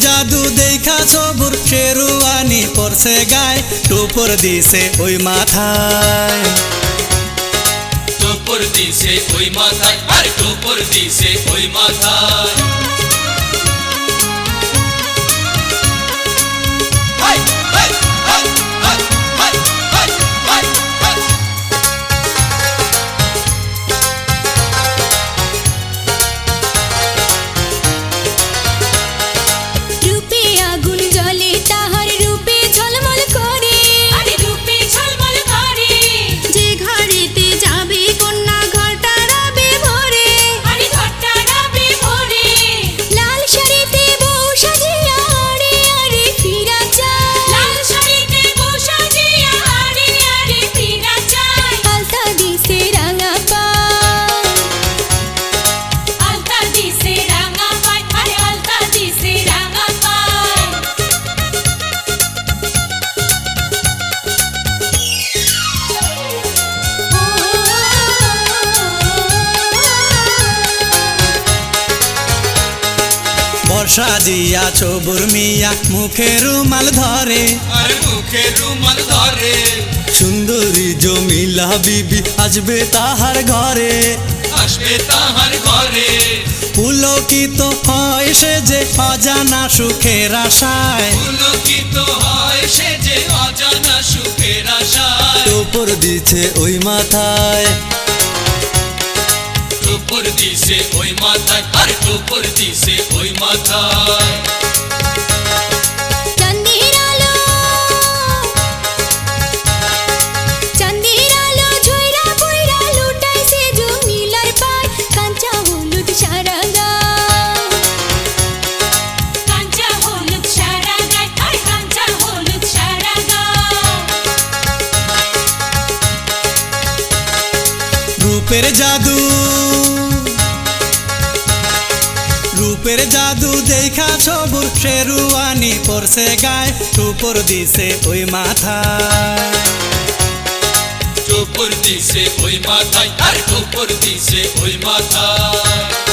জাদু দেখা ছবুর শেরওয়ানি পরছে গায় টুপুর দিছে ওই মাথায় টুপুর দিছে ওই মাথায় আরে টুপুর দিছে ওই মাথায় বর্ষা দিয়া ছবুর মিয়া মুখে রুমাল ধরে আরে মুখে রুমাল ধরে সুন্দরী জমিলা বিবি আসবে তাহার ঘরে আসবে তাহার ঘরে পুলকিত হয় সে যে অজানা সুখের আশায় পুলকিত হয় সে যে অজানা সুখের আশায় টুপুর দিছে ওই মাথায় টুপুর দিছে ওই মাথায় আরে টুপুর দিছে ওই মাথায় রূপের জাদু দেখা ছবুর শেরওয়ানি পরছে গায় টুপুর দিছে ওই মাথায় টুপুর দিছে ওই মাথায় আরে টুপুর দিছে ওই মাথায়